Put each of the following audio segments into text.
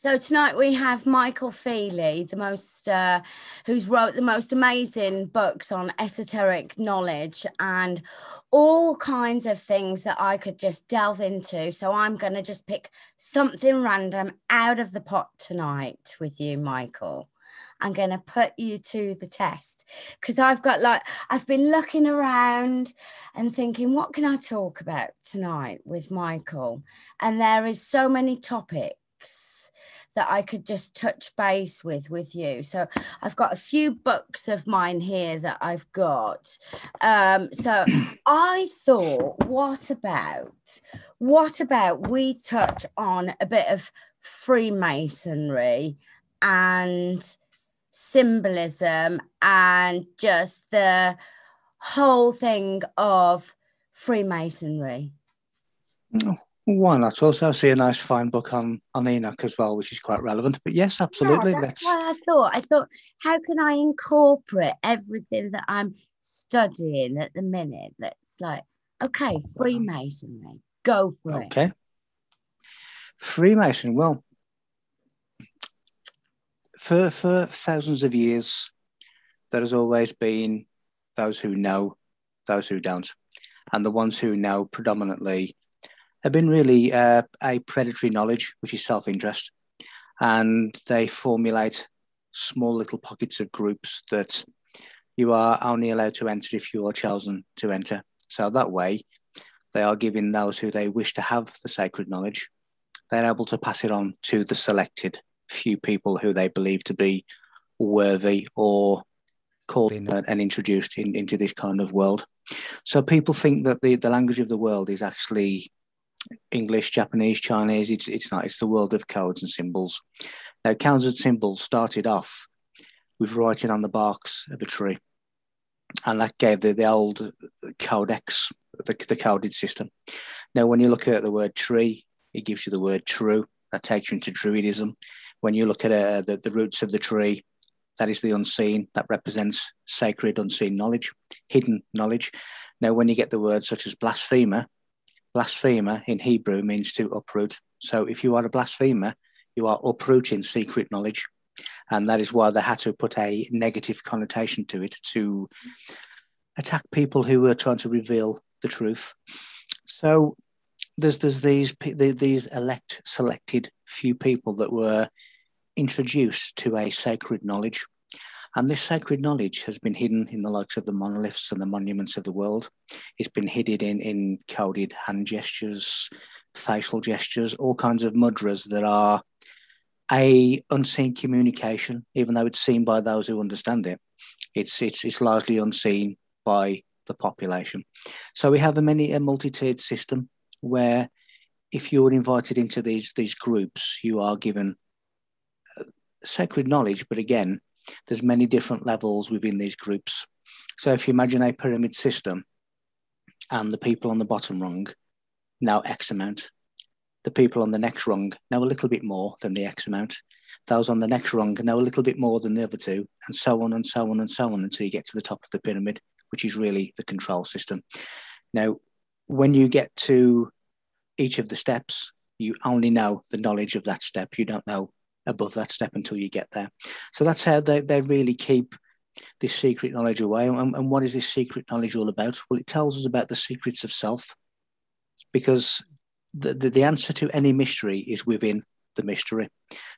So tonight we have Michael Feeley, who's wrote the most amazing books on esoteric knowledge and all kinds of things that I could just delve into. So I'm going to just pick something random out of the pot tonight with you, Michael. I'm going to put you to the test because I've been looking around and thinking, what can I talk about tonight with Michael? And there is so many topics that I could just touch base with you. So I've got a few books of mine here that I've got. So I thought, what about we touch on a bit of Freemasonry and symbolism and just the whole thing of Freemasonry. Why not? Also, I see a nice fine book on Enoch as well, which is quite relevant. But yes, absolutely. Yeah, that's why I thought, how can I incorporate everything that I'm studying at the minute? That's like, okay, Freemasonry, go for it. Okay. Freemason, well, for thousands of years, there has always been those who know, those who don't. And the ones who know predominantly have been really a predatory knowledge, which is self-interest. And they formulate small little pockets of groups that you are only allowed to enter if you are chosen to enter. So that way, they are giving those who they wish to have the sacred knowledge, they're able to pass it on to the selected few people who they believe to be worthy or called in and introduced into this kind of world. So people think that the language of the world is actually English, Japanese, Chinese. It's not. It's the world of codes and symbols. Now, codes and symbols started off with writing on the barks of a tree, and that gave the old codex, the coded system. Now, when you look at the word tree, it gives you the word true. That takes you into Druidism. When you look at the roots of the tree, that is the unseen. That represents sacred, unseen knowledge, hidden knowledge. Now, when you get the words such as blasphemer in Hebrew means to uproot. So if you are a blasphemer, you are uprooting secret knowledge. And that is why they had to put a negative connotation to it to attack people who were trying to reveal the truth. So there's these selected few people that were introduced to a sacred knowledge. And this sacred knowledge has been hidden in the likes of the monoliths and the monuments of the world. It's been hidden in coded hand gestures, facial gestures, all kinds of mudras that are a unseen communication, even though it's seen by those who understand it. It's largely unseen by the population. So we have a multi-tiered system where if you're invited into these groups, you are given sacred knowledge, but again, there's many different levels within these groups. So if you imagine a pyramid system and the people on the bottom rung know X amount, the people on the next rung know a little bit more than the X amount, those on the next rung know a little bit more than the other two, and so on and so on and so on until you get to the top of the pyramid, which is really the control system. Now, when you get to each of the steps, you only know the knowledge of that step. You don't know above that step until you get there. So that's how they really keep this secret knowledge away. And what is this secret knowledge all about? Well, it tells us about the secrets of self, because the answer to any mystery is within the mystery.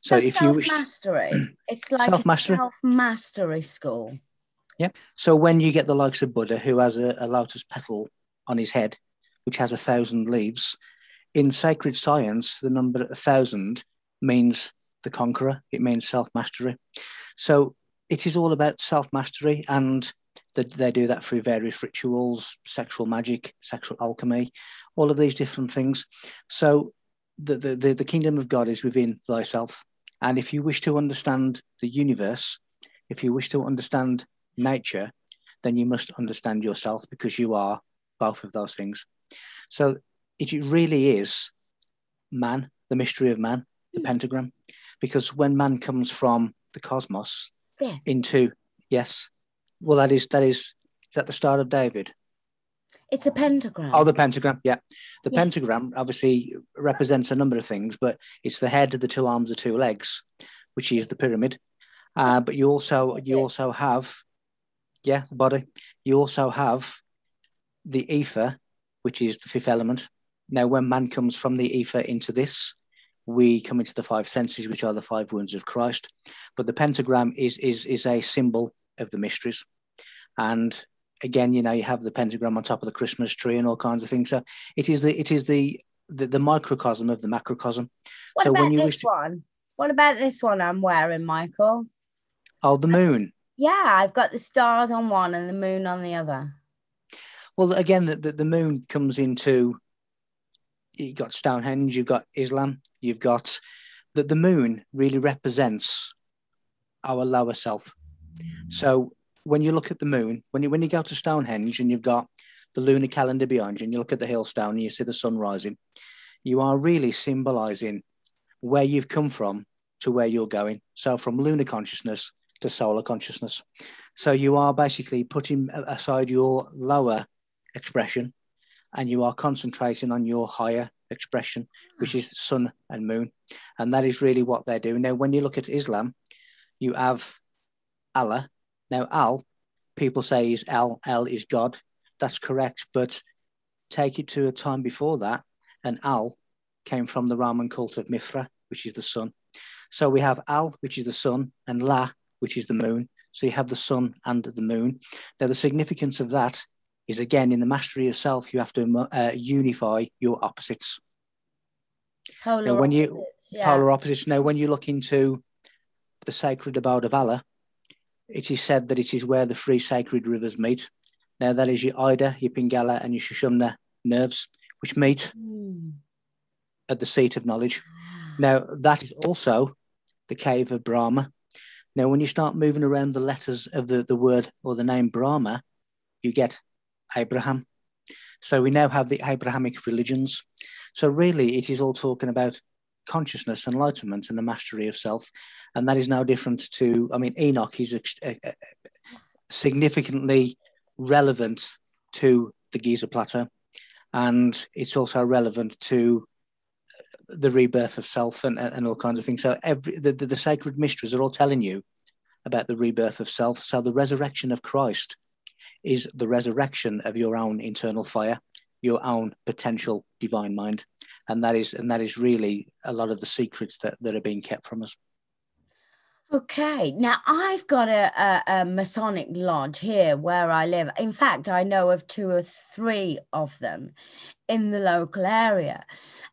So if self-mastery, it's like self-mastery. A self-mastery school. Yeah. So when you get the likes of Buddha, who has a lotus petal on his head, which has 1,000 leaves, in sacred science, the number 1,000 means the conqueror. It means self-mastery. So it is all about self-mastery, and they do that through various rituals, sexual magic, sexual alchemy, all of these different things. So the kingdom of God is within thyself. And if you wish to understand the universe, if you wish to understand nature, then you must understand yourself, because you are both of those things. So it really is man, the mystery of man, the pentagram. Because when man comes from the cosmos into, yes, well, is that the Star of David? It's a pentagram. Oh, the pentagram, yeah. The Yeah. pentagram obviously represents a number of things, but it's the head, the two arms, the two legs, which is the pyramid. But you also have, yeah, the body. You also have the ether, which is the fifth element. Now, when man comes from the ether into this, we come into the five senses, which are the five wounds of Christ. But the pentagram is a symbol of the mysteries. And again, you know, you have the pentagram on top of the Christmas tree and all kinds of things. So it is the microcosm of the macrocosm. What so about when you this one? What about this one I'm wearing, Michael? Oh, the moon. Yeah, I've got the stars on one and the moon on the other. Well, again, the moon comes into, you've got Stonehenge, you've got Islam, you've got the moon really represents our lower self. So when you look at the moon, when you go to Stonehenge and you've got the lunar calendar behind you and you look at the hillstone and you see the sun rising, you are really symbolizing where you've come from to where you're going. So from lunar consciousness to solar consciousness. So you are basically putting aside your lower expression and you are concentrating on your higher expression, which is sun and moon. And that is really what they're doing. Now, when you look at Islam, you have Allah. Now, Al, people say is El is God. That's correct. But take it to a time before that, and Al came from the Roman cult of Mithra, which is the sun. So we have Al, which is the sun, and La, which is the moon. So you have the sun and the moon. Now, the significance of that is, again, in the mastery of self, you have to unify your opposites. Polar opposites, yeah. Polar opposites. Now, when you look into the sacred abode of Allah, it is said that it is where the three sacred rivers meet. Now, that is your Ida, your Pingala, and your Shushumna nerves, which meet at the seat of knowledge. Now, that is also the cave of Brahma. Now, when you start moving around the letters of the word or the name Brahma, you get Abraham. So we now have the Abrahamic religions. So really, it is all talking about consciousness, enlightenment, and the mastery of self. And that is now different to, I mean, Enoch is significantly relevant to the Giza Plateau. And it's also relevant to the rebirth of self and all kinds of things. So the sacred mysteries are all telling you about the rebirth of self. So the resurrection of Christ is the resurrection of your own internal fire, your own potential divine mind. And that is really a lot of the secrets that are being kept from us. Okay, now I've got a Masonic lodge here where I live. In fact, I know of 2 or 3 of them in the local area.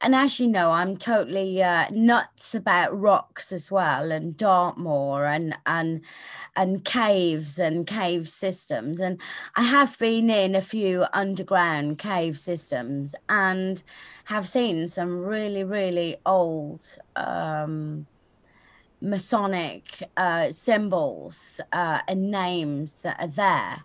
And as you know, I'm totally nuts about rocks as well, and Dartmoor and caves and cave systems. And I have been in a few underground cave systems and have seen some really, really old Masonic symbols and names that are there.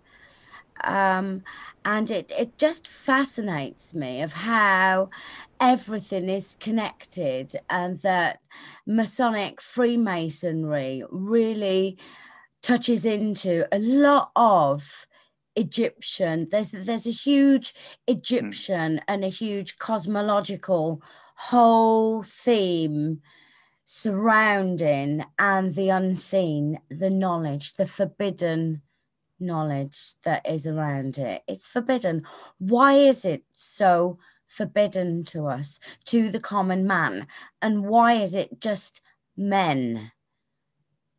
And it just fascinates me of how everything is connected, and that Masonic Freemasonry really touches into a lot of Egyptian. There's a huge Egyptian and a huge cosmological whole theme surrounding, and the unseen, the knowledge, the forbidden knowledge that is around it. It's forbidden. Why is it so forbidden to us, to the common man? And why is it just men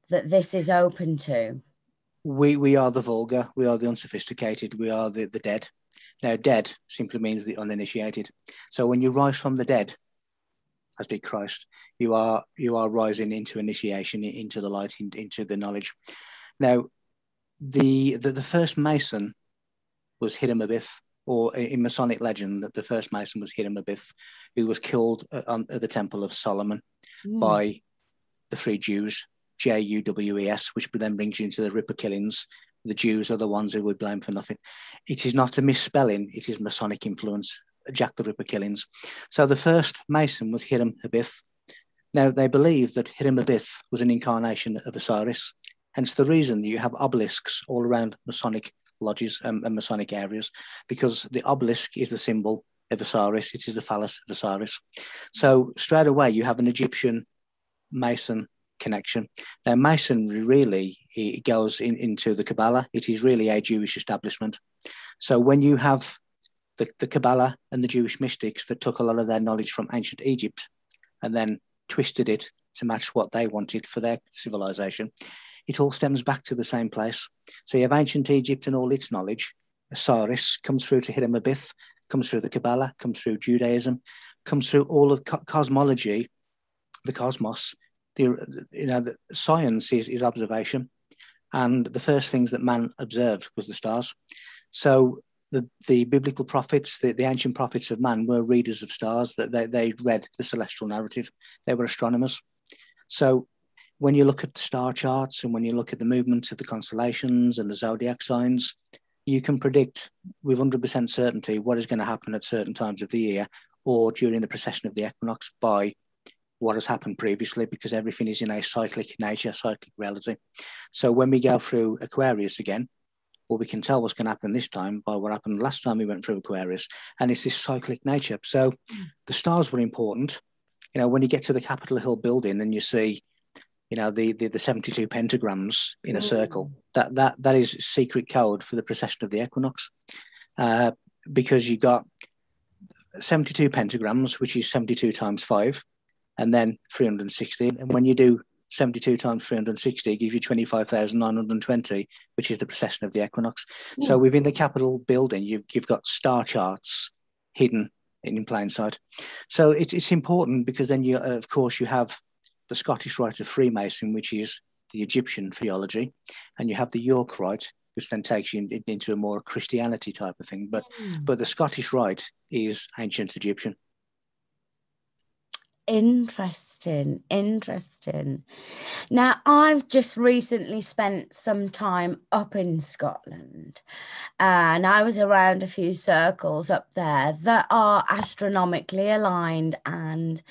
that this is open to? We are the vulgar, we are the unsophisticated, we are the dead. Now, dead simply means the uninitiated. So when you rise from the dead, as did Christ, you are rising into initiation, into the light, into the knowledge. Now, the first Mason was Hiram Abiff, or in Masonic legend, the first Mason was Hiram Abiff, who was killed at the Temple of Solomon by the 3 Jews, Juwes, which then brings you into the Ripper killings. The Jews are the ones who would blame for nothing. It is not a misspelling, it is Masonic influence. Jack the Ripper killings. So the first Mason was Hiram Abiff. Now, they believe that Hiram Abiff was an incarnation of Osiris, hence the reason you have obelisks all around Masonic lodges and Masonic areas, because the obelisk is the symbol of Osiris. It is the phallus of Osiris. So straight away, you have an Egyptian Mason connection. Now, Masonry really, it goes into the Kabbalah. It is really a Jewish establishment. So when you have the Kabbalah and the Jewish mystics that took a lot of their knowledge from ancient Egypt and then twisted it to match what they wanted for their civilization, it all stems back to the same place. So you have ancient Egypt and all its knowledge. Osiris comes through to Hiram-Abith, comes through the Kabbalah, comes through Judaism, comes through all of cosmology, the cosmos. The science is observation, and the first things that man observed was the stars. So the biblical prophets, the ancient prophets of man, were readers of stars. That they read the celestial narrative. They were astronomers. So when you look at the star charts and when you look at the movements of the constellations and the zodiac signs, you can predict with 100% certainty what is going to happen at certain times of the year or during the precession of the equinox by what has happened previously, because everything is in a cyclic nature, cyclic reality. So when we go through Aquarius again, well, we can tell what's going to happen this time by what happened last time we went through Aquarius, and it's this cyclic nature. So the stars were important. When you get to the Capitol Hill building and you see, the 72 pentagrams in a circle, that is secret code for the precession of the equinox, because you got 72 pentagrams, which is 72 times 5, and then 360. And when you do 72 times 360, it gives you 25,920, which is the precession of the equinox. Ooh. So within the Capitol building, you've got star charts hidden in plain sight. So it's important, because then you, of course, you have the Scottish Rite of Freemason, which is the Egyptian theology, and you have the York Rite, which then takes you into a more Christianity type of thing. But the Scottish Rite is ancient Egyptian. Interesting. Now, I've just recently spent some time up in Scotland, and I was around a few circles up there that are astronomically aligned, and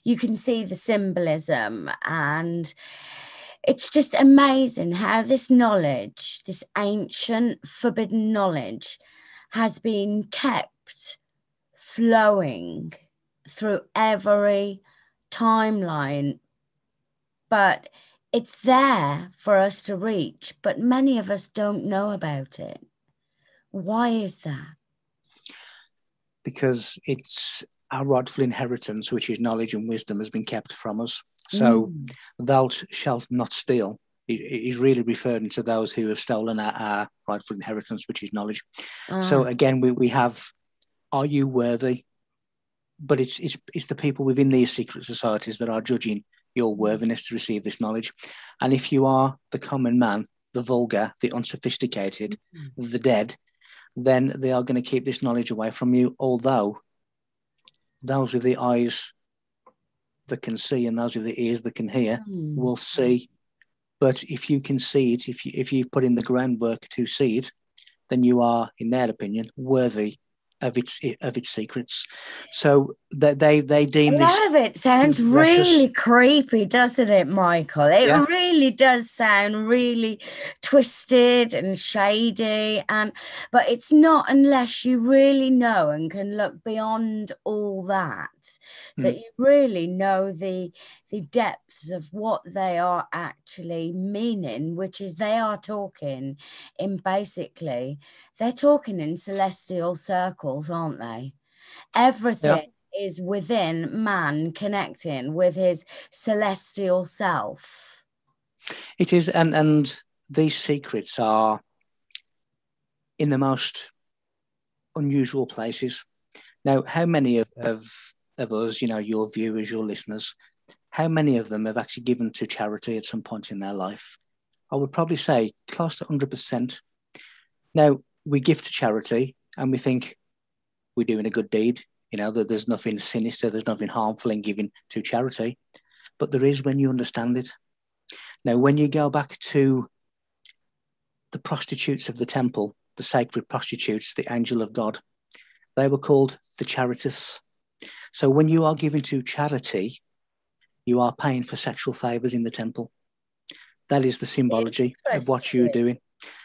you can see the symbolism, and it's just amazing how this knowledge, this ancient forbidden knowledge, has been kept flowing through every timeline, but it's there for us to reach, but many of us don't know about it. Why is that? Because it's our rightful inheritance, which is knowledge and wisdom, has been kept from us. So thou shalt not steal is really referring to those who have stolen our rightful inheritance, which is knowledge. So again, we have, are you worthy? But it's the people within these secret societies that are judging your worthiness to receive this knowledge. And if you are the common man, the vulgar, the unsophisticated, the dead, then they are going to keep this knowledge away from you, although those with the eyes that can see and those with the ears that can hear will see. But if you can see it, if you put in the groundwork to see it, then you are, in their opinion, worthy of its secrets. So that they deem this. A lot of it sounds really creepy, doesn't it, Michael? It really does sound really twisted and shady, but it's not unless you really know and can look beyond all that you really know the depths of what they are actually meaning, which is they are talking in they're talking in celestial circles, aren't they? Everything is within man connecting with his celestial self. It is, and these secrets are in the most unusual places. Now, how many of us, your viewers, your listeners, how many of them have actually given to charity at some point in their life? I would probably say close to 100%. Now, we give to charity and we think we're doing a good deed, that there's nothing sinister, there's nothing harmful in giving to charity, but there is when you understand it. Now, when you go back to the prostitutes of the temple, the sacred prostitutes, the angel of God, they were called the charities. So when you are giving to charity, you are paying for sexual favors in the temple. That is the symbology of what you're doing.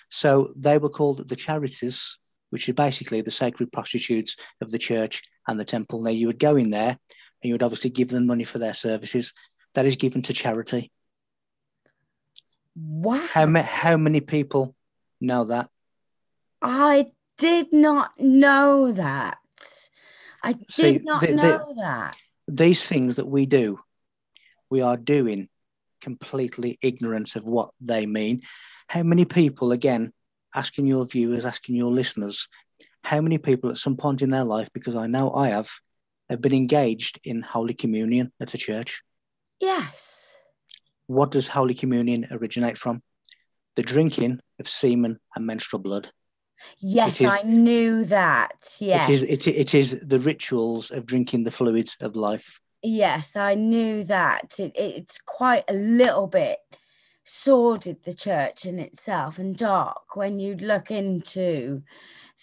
So they were called the charities, which is basically the sacred prostitutes of the church and the temple. Now, you would go in there and you would obviously give them money for their services. That is given to charity. Wow. How many people know that? I did not know that. I did not know that. These things that we do, we are doing completely ignorant of what they mean. How many people, again, asking your viewers, asking your listeners, how many people at some point in their life, because I know I have been engaged in Holy Communion at a church? Yes. What does Holy Communion originate from? The drinking of semen and menstrual blood. Yes, I knew that. Yes. It is the rituals of drinking the fluids of life. Yes, I knew that. It's quite a little bit sordid, the church in itself, and dark when you look into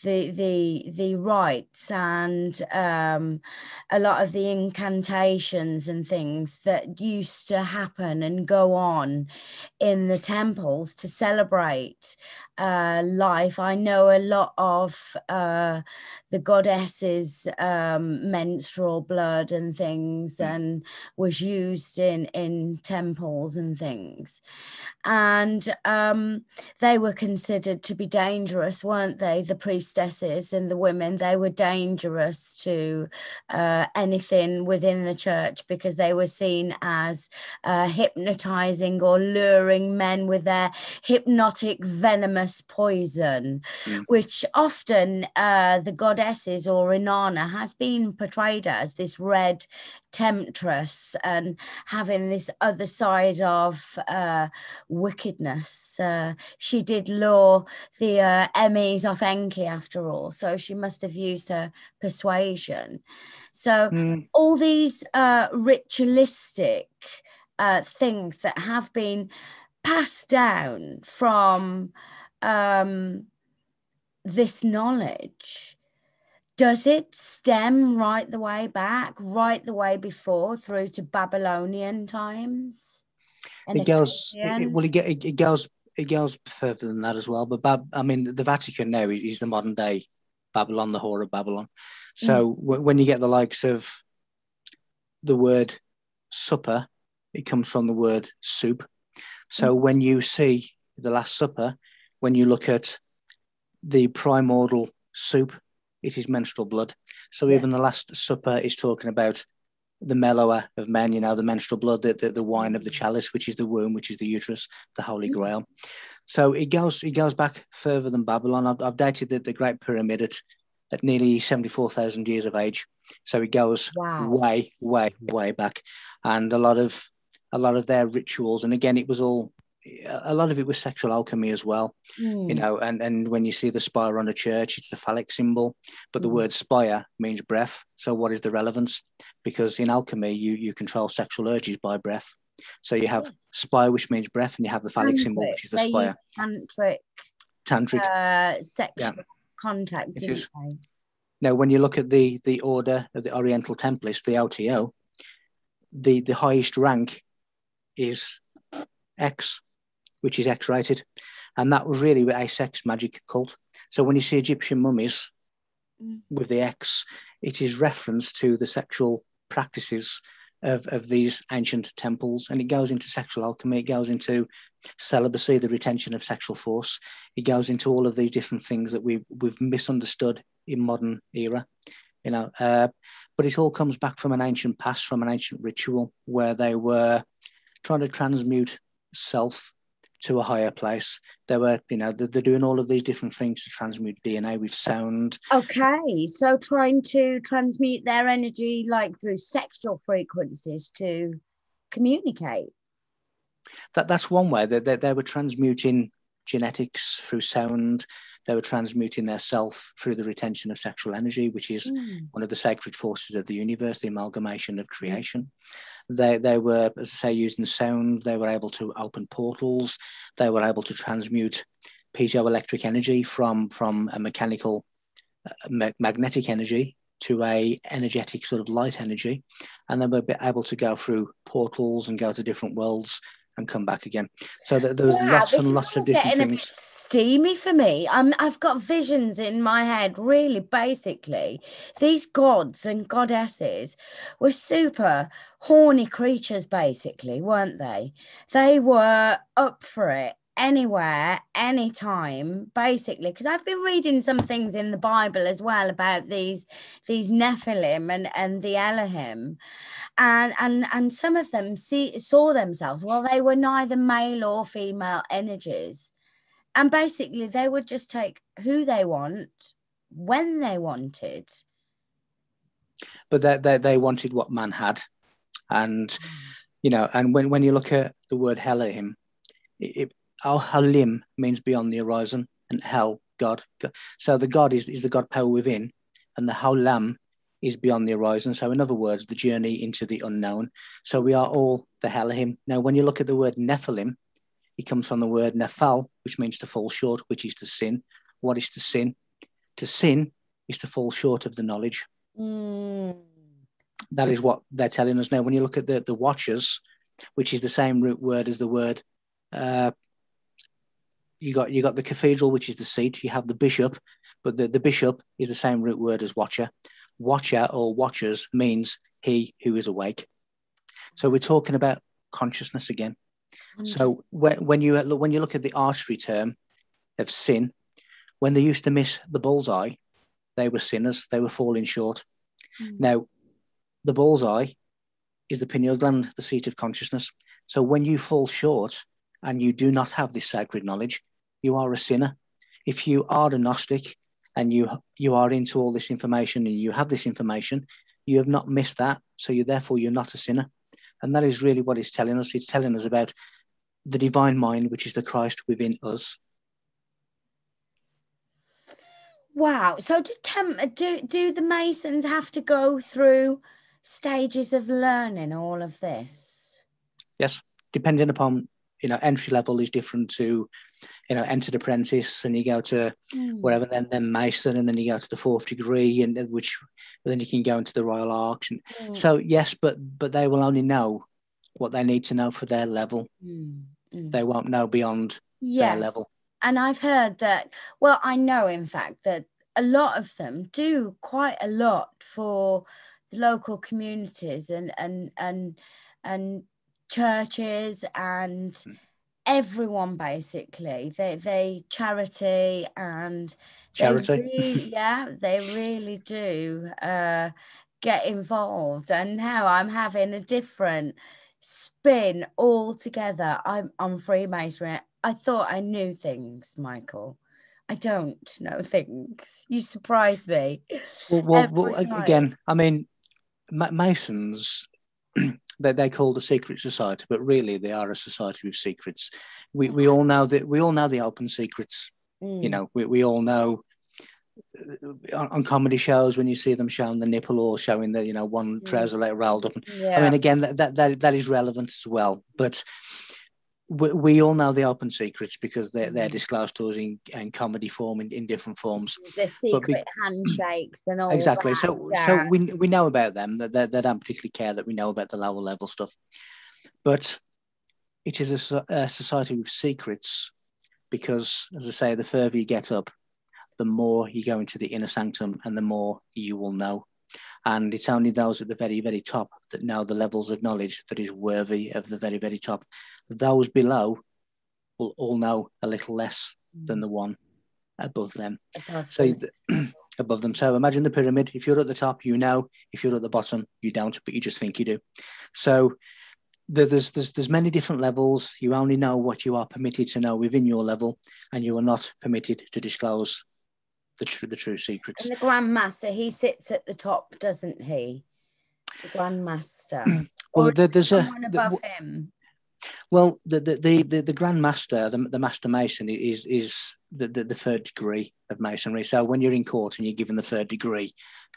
the rites and a lot of the incantations and things that used to happen and go on in the temples to celebrate life. I know a lot of the goddesses' menstrual blood and things, and was used in temples and things, and they were considered to be dangerous, weren't they? The priestesses and the women, they were dangerous to anything within the church because they were seen as hypnotizing or luring men with their hypnotic venomous poison, which often the goddesses or Inanna has been portrayed as this red temptress and having this other side of wickedness. She did lure the Emmys off Enki after all, so she must have used her persuasion. So all these ritualistic things that have been passed down from this knowledge, does it stem right the way back, right the way before, through to Babylonian times? It goes further than that as well. But the Vatican now is the modern day Babylon, the whore of Babylon. So when you get the likes of the word supper, it comes from the word soup. So when you see the Last Supper, when you look at the primordial soup, it is menstrual blood. So even the Last Supper is talking about the mellower of men, the menstrual blood, the wine of the chalice, which is the womb, which is the uterus, the Holy Grail. So it goes back further than Babylon. I've dated the Great Pyramid at nearly 74,000 years of age. So it goes way, way, way back, and a lot of their rituals. And again, a lot of it was sexual alchemy as well, and when you see the spire on a church, it's the phallic symbol, but the word spire means breath. So what is the relevance? Because in alchemy, you control sexual urges by breath. So you have spire, which means breath, and you have the phallic symbol, which is the spire. Tantric sexual contact. It is. Now, when you look at the order of the Oriental Templars, the OTO, the highest rank is X, which is X-rated, and that was really a sex magic cult. So when you see Egyptian mummies with the X, it is reference to the sexual practices of these ancient temples, and it goes into sexual alchemy, it goes into celibacy, the retention of sexual force, it goes into all of these different things that we've misunderstood in modern era, but it all comes back from an ancient past, from an ancient ritual where they were trying to transmute self to a higher place. They were, they're doing all of these different things to transmute DNA with sound. Okay, so trying to transmute their energy like through sexual frequencies to communicate. That's one way. They were transmuting genetics through sound. They were transmuting their self through the retention of sexual energy, which is one of the sacred forces of the universe, the amalgamation of creation. They were, as I say, using sound. They were able to open portals. They were able to transmute piezoelectric energy from a mechanical magnetic energy to a energetic sort of light energy. And they were able to go through portals and go to different worlds and come back again. So there was Wow, lots and lots of different getting things. a bit steamy for me. I've got visions in my head. Really, basically, these gods and goddesses were super horny creatures, basically, weren't they? They were up for it anywhere, anytime, basically. Because I've been reading some things in the Bible as well about these Nephilim and the Elohim. And some of them saw themselves, well, they were neither male or female energies, and basically they would just take who they want when they wanted. But they wanted what man had. And and when you look at the word Elohim, Al-Halim means beyond the horizon, and Hel, God. So the God is the God power within, and the Haulam is beyond the horizon. So in other words, the journey into the unknown. So we are all the Elohim. Now, when you look at the word Nephilim, it comes from the word Nephal, which means to fall short, which is to sin. What is to sin? To sin is to fall short of the knowledge. That is what they're telling us now. When you look at the Watchers, which is the same root word as the word, you got the cathedral, which is the seat. You have the bishop, but the bishop is the same root word as Watcher. Watcher or Watchers means he who is awake. So we're talking about consciousness again. So when you look at the archery term of sin, when they used to miss the bullseye, they were sinners. They were falling short. Now, the bullseye is the pineal gland, the seat of consciousness. So when you fall short and you do not have this sacred knowledge, you are a sinner. If you are a Gnostic and you are into all this information and you have this information, you have not missed that. So you're not a sinner. And that is really what it's telling us. It's telling us about the divine mind, which is the Christ within us. Wow. So do the Masons have to go through stages of learning all of this? Yes, depending upon, entry level is different to, entered apprentice, and you go to whatever, then Mason, and then you go to the 4th degree, and then you can go into the Royal Arch. And so yes, but they will only know what they need to know for their level. They won't know beyond their level. And I've heard that, well, I know in fact that a lot of them do quite a lot for the local communities and churches and everyone, basically. They charity they really do get involved. And now I'm having a different spin altogether. I'm Freemasonry. I thought I knew things, Michael. I don't know things. You surprise me. Well again, I mean, Masons, they call the secret society, but really they are a society with secrets. We all know that. We all know the open secrets. We all know on comedy shows when you see them showing the nipple or showing the one trouser leg rolled up. I mean, again, that is relevant as well. But we all know the open secrets because they're disclosed to us in comedy form in different forms. The secret handshakes and all exactly. that. So we know about them. That they don't particularly care that we know about the lower level stuff. But it is a society with secrets because, as I say, the further you get up, the more you go into the inner sanctum and the more you will know. And it's only those at the very, very top that know the levels of knowledge that is worthy of the very, very top. Those below will all know a little less than the one above them. Above them. So imagine the pyramid. If you're at the top, you know. If you're at the bottom, you don't, but you just think you do. So there's many different levels. You only know what you are permitted to know within your level, and you are not permitted to disclose the true secrets. And the Grand Master, he sits at the top, doesn't he? The Grand Master. Well, there's someone above him. Well, the Grand Master, the Master Mason, is the 3rd degree of Masonry. So when you're in court and you're given the 3rd degree,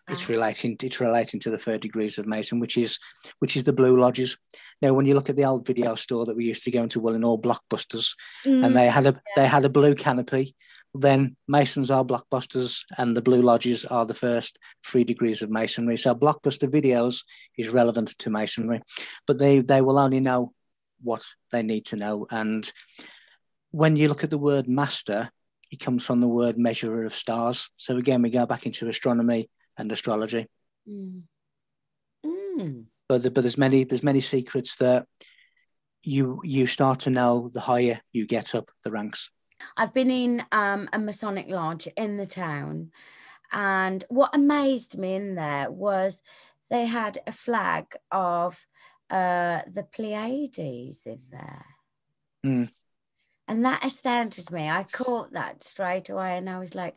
it's relating to the 3rd degrees of Mason, which is the Blue Lodges. Now, when you look at the old video store that we used to go into, well, in all Blockbusters, and they had a blue canopy. Then Masons are Blockbusters and the Blue Lodges are the first 3 degrees of Masonry. So Blockbuster videos is relevant to Masonry, but they will only know what they need to know. And when you look at the word master, it comes from the word measurer of stars. So again, we go back into astronomy and astrology. Mm. Mm. But there's many secrets that you start to know the higher you get up the ranks. I've been in a Masonic lodge in the town, and what amazed me in there was they had a flag of the Pleiades in there. Mm. And that astounded me. I caught that straight away, and I was like,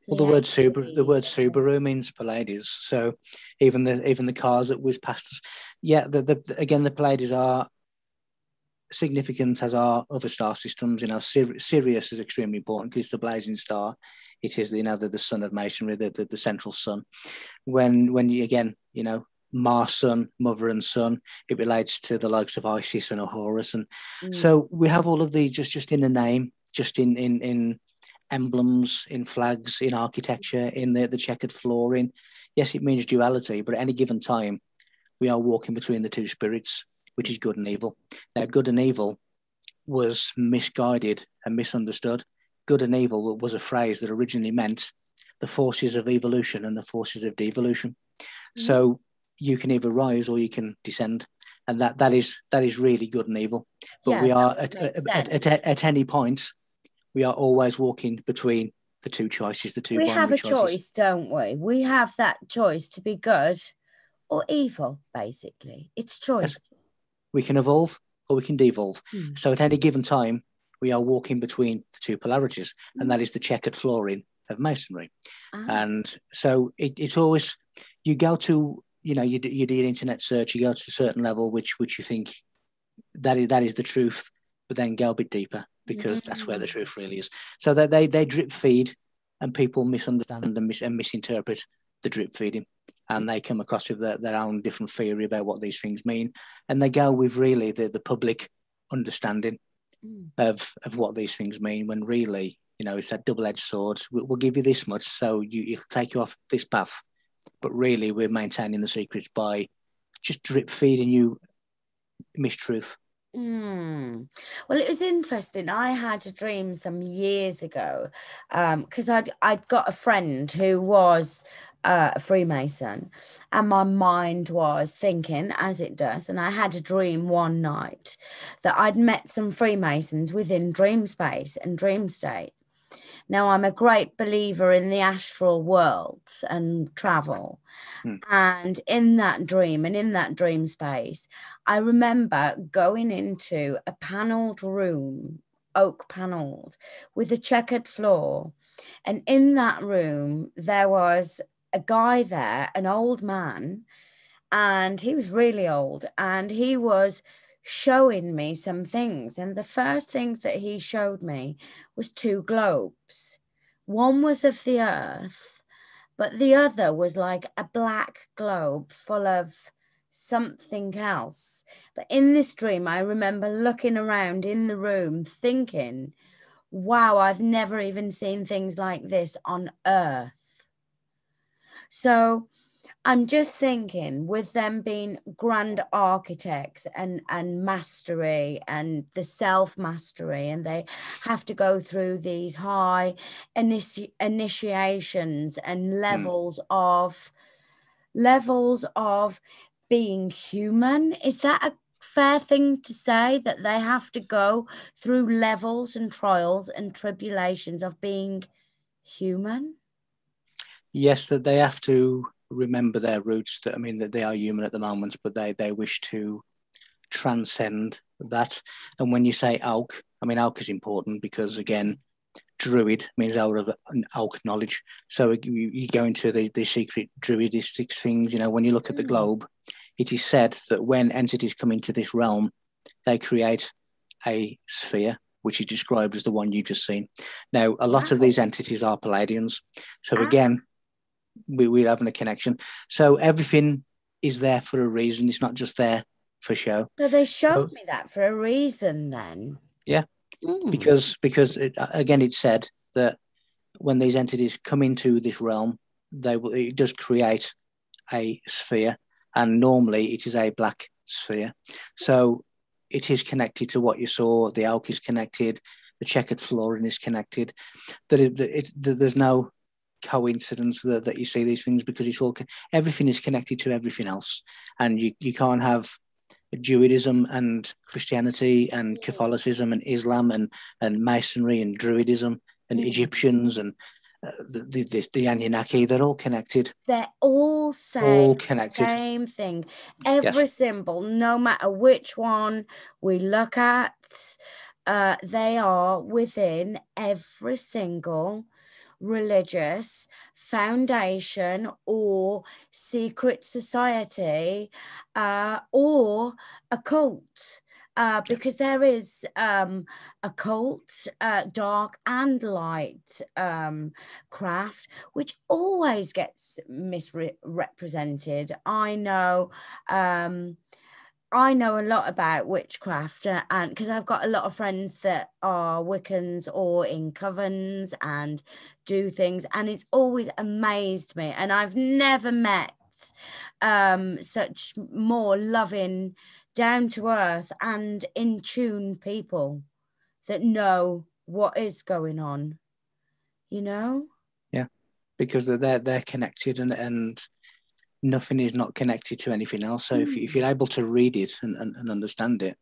Well, the word Subaru means Pleiades. So even the cars that whiz past us, yeah. Again, the Pleiades are significant, as are other star systems. Sirius is extremely important because it's the blazing star. It is the sun of Masonry, the central sun. When you again, Mars, sun, mother and son, it relates to the likes of Isis and Horus, and so we have all of these just in a name, just in emblems, in flags, in architecture, in the checkered flooring. Yes, it means duality, but at any given time, we are walking between the two spirits, which is good and evil. Now, good and evil was misguided and misunderstood. Good and evil was a phrase that originally meant the forces of evolution and the forces of devolution. So you can either rise or you can descend, and that is really good and evil. But we are at any point, we are always walking between the two choices, the two binary choices. We have a choice, don't we? We have that choice to be good or evil, basically. It's choice. Yes. We can evolve or we can devolve. So at any given time, we are walking between the two polarities, and that is the checkered flooring of Masonry. And so it's always, you go to, you do your internet search, you go to a certain level, which you think that is the truth, but then go a bit deeper, because that's where the truth really is. So that they drip feed, and people misunderstand and misinterpret the drip feeding, and they come across with their own different theory about what these things mean, and they go with really the public understanding of what these things mean, when really, it's that double-edged sword. We'll give you this much, so it'll take you off this path, but really we're maintaining the secrets by just drip feeding you mistruth. Well, it was interesting. I had a dream some years ago, because I'd got a friend who was a Freemason, and my mind was thinking, as it does, and I had a dream one night that I'd met some Freemasons within dream space and dream state. Now, I'm a great believer in the astral worlds and travel. And in that dream and in that dream space, I remember going into a panelled room, oak panelled, with a checkered floor. And in that room, there was a guy there, an old man, and he was really old, and he was showing me some things. And the first things that he showed me was two globes. One was of the earth, but the other was like a black globe full of something else. But in this dream, I remember looking around in the room thinking, wow, I've never even seen things like this on earth. So I'm just thinking, with them being grand architects and mastery and the self-mastery, and they have to go through these high initiations and levels of being human. Is that a fair thing to say, that they have to go through levels and trials and tribulations of being human? Yes, that they have to remember their roots, that they are human at the moment, but they wish to transcend that. And when you say Auk, Auk is important because, again, druid means hour of an Auk knowledge. So you go into the secret druidistic things. When you look at the globe, it is said that when entities come into this realm, they create a sphere, which is described as the one you've just seen. Now, a lot of these entities are Pleiadians. So again, we're having a connection. So everything is there for a reason. It's not just there for show. So they showed me that for a reason then. Yeah. Because again, it's said that when these entities come into this realm, it does create a sphere, and normally it is a black sphere. So it is connected to what you saw. The oak is connected. The checkered flooring is connected. There's no coincidence that you see these things, because it's all, everything is connected to everything else, and you can't have Judaism and Christianity and Catholicism and Islam and Masonry and Druidism and Egyptians and the Anunnaki. They're all connected. They're all connected. Same thing. Every symbol, no matter which one we look at, they are within every single religious foundation or secret society or a cult, because there is occult, dark and light craft, which always gets misrepresented. I know a lot about witchcraft, and because I've got a lot of friends that are Wiccans or in covens and do things, and it's always amazed me. And I've never met such more loving, down to earth and in tune people that know what is going on, you know? Yeah, because they're connected, and nothing is not connected to anything else. So if you're able to read it and understand it,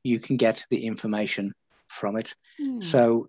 you can get the information from it. So